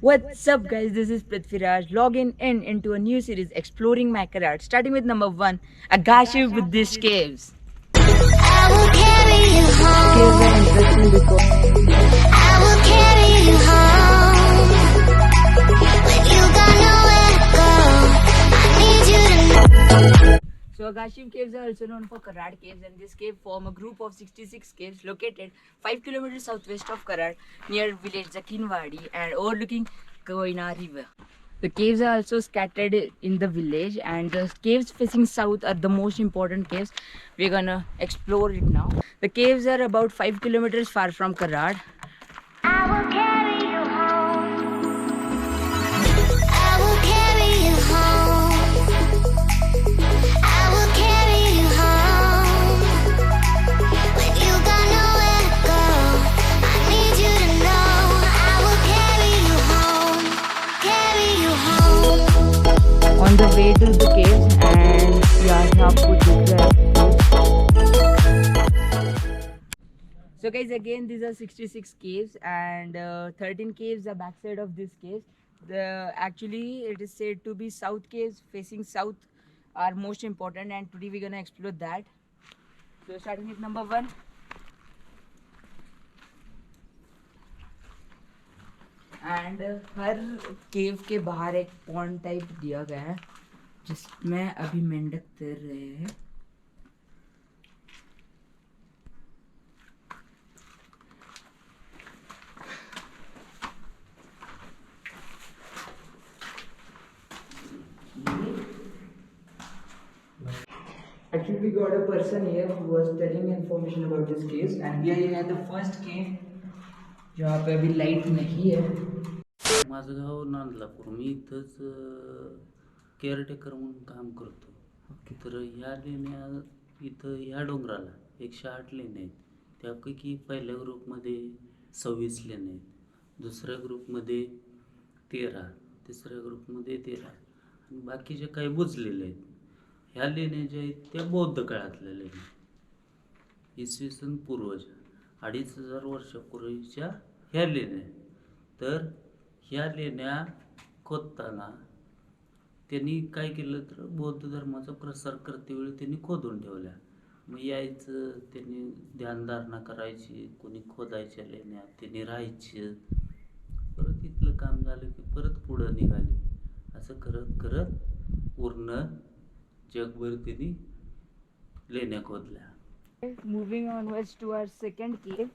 What's up, guys? This is Prithviraj logging in into a new series exploring my Karad, starting with number 1, Agashi Buddhist caves. I will carry you home. Caves are interesting because I will carry you home. When you got nowhere to go, I need you to know. so Agashi caves are also known for Karad caves, and this cave form a group of 66 caves located 5 kilometers southwest of Karad near village Zakinwadi and overlooking Koina river. The caves are also scattered in the village, and the caves facing south are the most important caves. We're gonna explore it now. The caves are about 5 kilometers far from Karad. I will carry you home. I will carry you home. I will carry you home. When you got nowhere to go, I need you to know. I will carry you home. Carry you home. On the way to the caves, and यहाँ आपको दिख रहा है. So guys, again these are 66 caves, and 13 caves are backside of these caves. Actually it is said to be south caves facing south are most important, and today we're gonna explore that. So starting with number 1. And हर केव के बाहर एक pond type दिया गया है जिसमें अभी मेंढक तैर रहे हैं. Actually, we got a person here who was telling information about this cave, and we are here at the first cave जहाँ पे अभी लाइट नहीं है. माझं गाव नांदलापूर. मी इथंच केअरटेकर म्हणून काम करतो. तर ह्या लेण्या इथं ह्या डोंगराला 108 लेण्या आहेत. त्यापैकी पहिल्या ग्रुपमध्ये 26 लेण्या आहेत, दुसऱ्या ग्रुपमध्ये 13, तिसऱ्या ग्रुपमध्ये 13 आणि बाकीचे काही बुजलेले आहेत. ह्या लेण्या ज्या आहेत त्या बौद्ध काळातल्या लेण्या, इसवी सन पूर्वच्या 2500 वर्षापूर्वीच्या ह्या लेण्या. तर ह्या लेण्या खोदताना त्यांनी काय केलं तर बौद्ध धर्माचा प्रसार करतेवेळी त्यांनी खोदून ठेवल्या. मग यायचं, त्यांनी ध्यानधारणा करायची, कोणी खोदायच्या लेण्या, त्यांनी राहायचे. परत इथलं काम झालं की परत पुढं निघाले. असं करत करत पूर्ण जगभर त्यांनी लेण्या खोदल्या. Moving onwards to our second cave.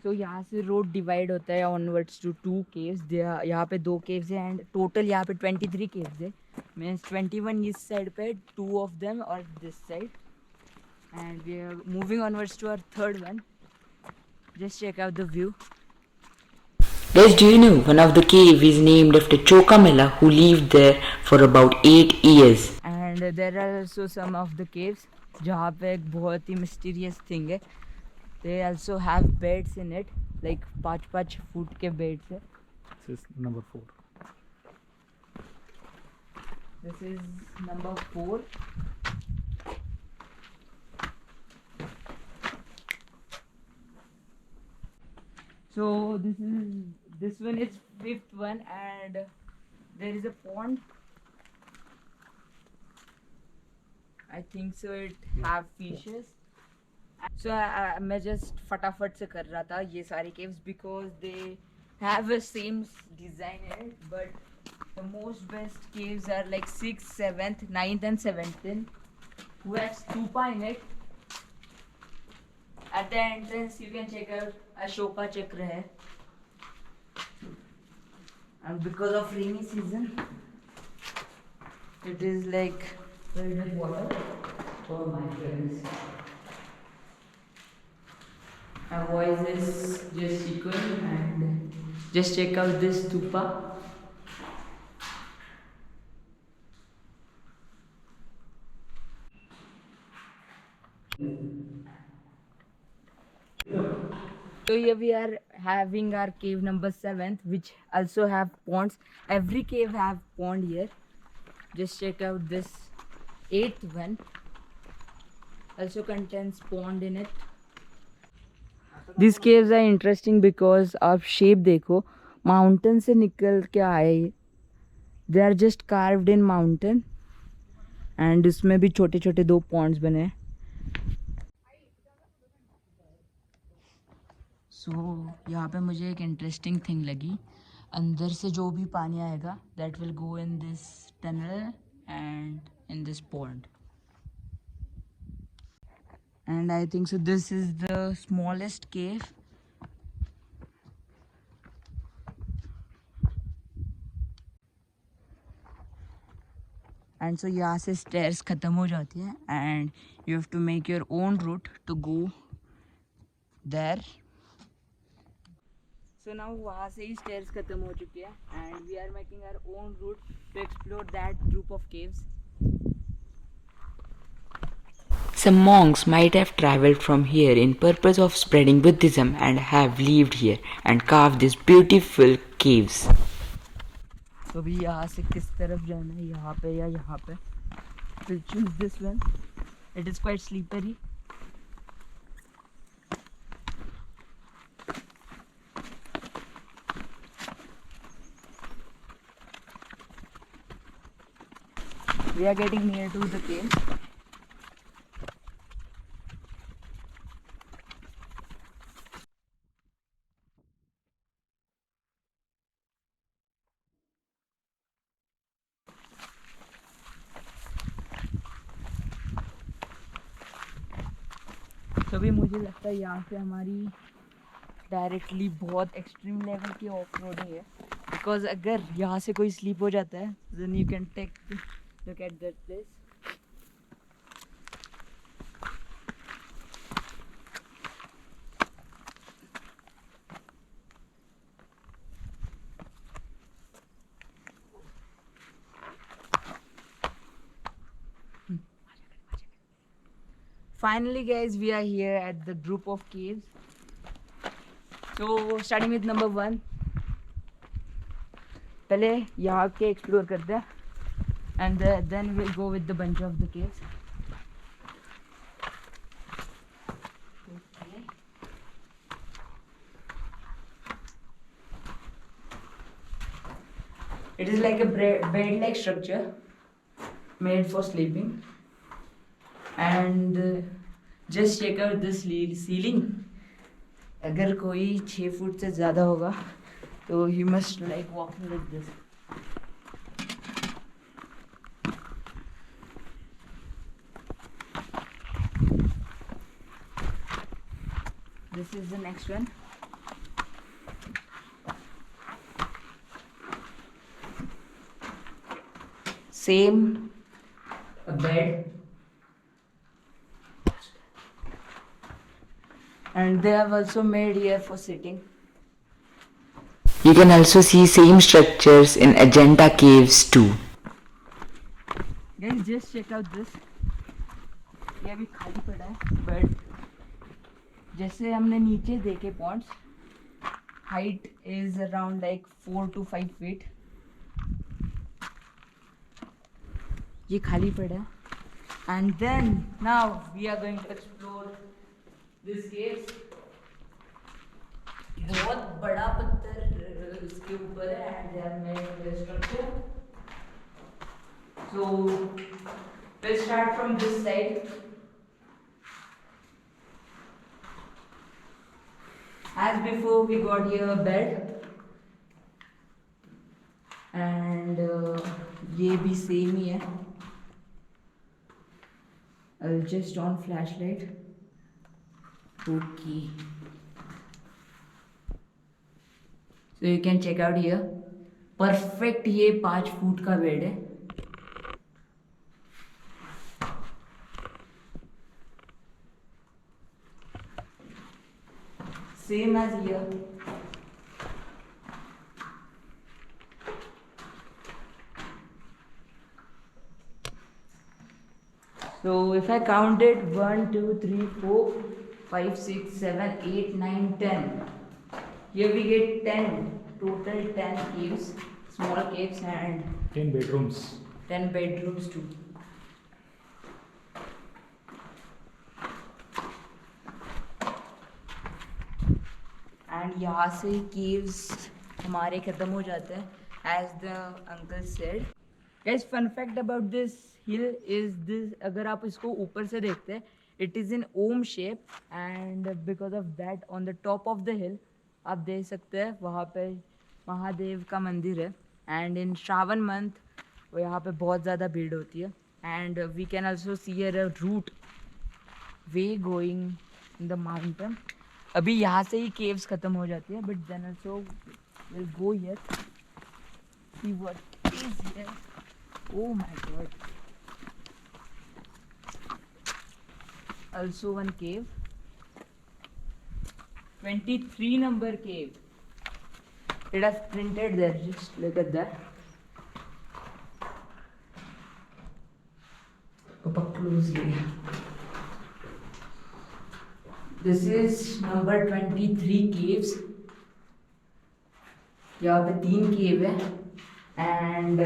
तो यहाँ से रोड डिवाइड होता है ऑनवर्ड्स टू 2 caves. यहाँ पे 2 caves है, एंड टोटल यहाँ पे 23 caves है. मीन्स 21 इस साइड पे, 2 of them और this side. And we are moving onwards to our third one. Just check out the view. Guys, do you know one of the cave is named after Chokamela, who lived there for about 8 years. And there are also some of the caves जहाँ पे एक बहुत ही mysterious thing है. They also have beds in it, like 5 foot के beds है. This is number 4. This is number 4. So this one is 5th one, and there is a pond. I think so it have fishes. So मैं just फटाफट से कर रहा था ये सारी caves because they have a same design in it, but the most best caves are like 6th, 7th, 9th and 17th, who has stupa in it. At the entrance you can check out Ashoka Chakra hai. And because of rainy season it is like filled with water. Oh my goodness. Our voice is just equal, and just check out this stupa. So here we are having our cave number 7th, which also have ponds. Every cave have pond here. Just check out this 8th one. Also contains pond in it. These caves are interesting because आप shape देखो, mountain से निकल के आए. They are just carved in mountain. And इसमें भी छोटे छोटे 2 ponds बने हैं. So यहाँ पे मुझे एक interesting thing लगी. अंदर से जो भी पानी आएगा, that will go in this tunnel and in this pond. And I think so this is the smallest cave. And so यहाँ से stairs खत्म हो जाती है and you have to make your own route to go there. So now वहाँ से ही stairs खत्म हो चुकी है and we are making our own route to explore that group of caves. Some monks might have traveled from here in purpose of spreading Buddhism and have lived here and carved these beautiful caves. तो अभी यहाँ से किस तरफ जाना है, यहाँ पे या यहाँ पे? We'll choose this one. It is quite slippery. We are getting near to the cave. तो भी मुझे लगता है यहाँ से हमारी डायरेक्टली बहुत एक्सट्रीम लेवल की ऑफ रोडिंग है, बिकॉज अगर यहाँ से कोई स्लीप हो जाता है then you can take look at that place. Finally guys, we are here at the group of caves. So starting with number 1. पहले यहाँ के explore करते हैं and then we'll go with the bunch of the caves. Okay. It is like a bed-like structure made for sleeping. And just check out this ceiling. अगर कोई 6 foot से ज़्यादा होगा तो you must like walking like this. This is the next one. Same, a bed. And they have also made here for sitting. You can also see same structures in Ajanta caves too. Guys, just check out this. ये अभी खाली पड़ा है, but जैसे हमने नीचे देखे ponds, height is around like 4 to 5 feet. ये खाली पड़ा है. And then now we are going to explore this cave. बहुत बड़ा पत्थर इसके ऊपर है and they have made the structure. So we'll start from this side. As before, we got here a bed and ये भी same ही है. I'll just on flashlight. Okay. So you can check out here. Perfect ये 5 foot का bed है. Same as here. So if I counted 1, 2, 3, 4, 5, 6, 7, 8, 9, 10. Here we get 10. Total 10 caves. Small caves and 10 bedrooms. 10 bedrooms too. And यहाँ से caves हमारे ख़त्म हो जाते हैं, as the uncle said. Guys, fun fact about this hill is this: अगर आप इसको ऊपर से देखते हैं, it is in Om shape, and because of that, on the top of the hill, आप देख सकते हैं वहाँ पे महादेव का मंदिर है. And in श्रावण month, यहाँ पे बहुत ज़्यादा भीड़ होती है. And we can also see here a route way going in the mountain. अभी यहाँ से ही caves ख़त्म हो जाती है, but then also we'll go here, see what is here. Oh my god. Also one cave. 23 number cave. It has printed there, just look at that. Up closely. This is number 23 caves. यहाँ पे 3 cave है. And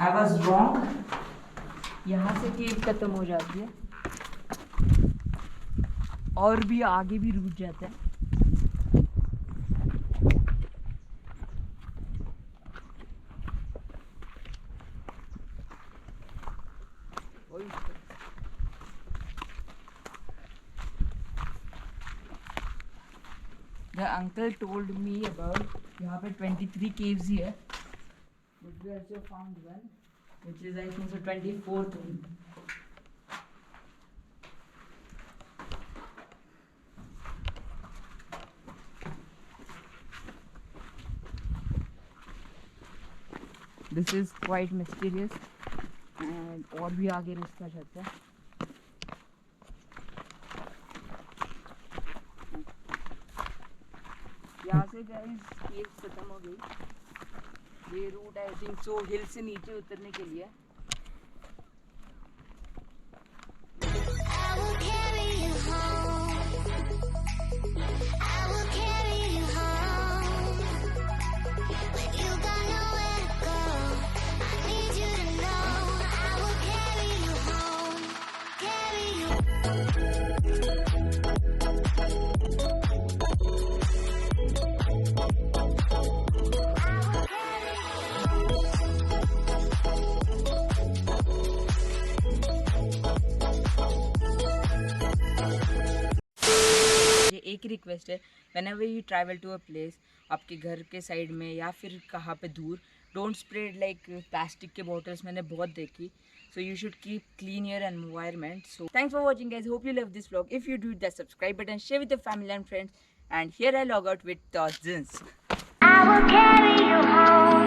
I was wrong. यहाँ से cave खत्म हो जाती है और भी आगे भी रुक जाता है. The uncle told me about यहाँ पे 23 caves here, but we also found one, which is I think so 24th one. This is quite mysterious and और भी आगे रास्ता जाता है. यहाँ से गाइस केव खत्म हो गई. ये रूट आई थिंक सो हिल से नीचे उतरने के लिए. I will carry you home. I will carry you home. When you got nowhere to go, I need you to know. I will carry you home. Carry you. ये एक request है, whenever you travel to a place, आपके घर के side में या फिर कहाँ पे दूर, don't spread like plastic के bottles. मैंने बहुत देखी. So you should keep clean your environment. So thanks for watching guys. Hope you love this vlog. If you do, the subscribe button, share with your family and friends. And here I log out with Tozzins. I will carry you home.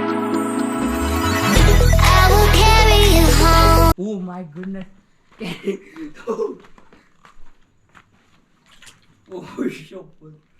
I will carry you home. Oh my goodness. Oh, shit.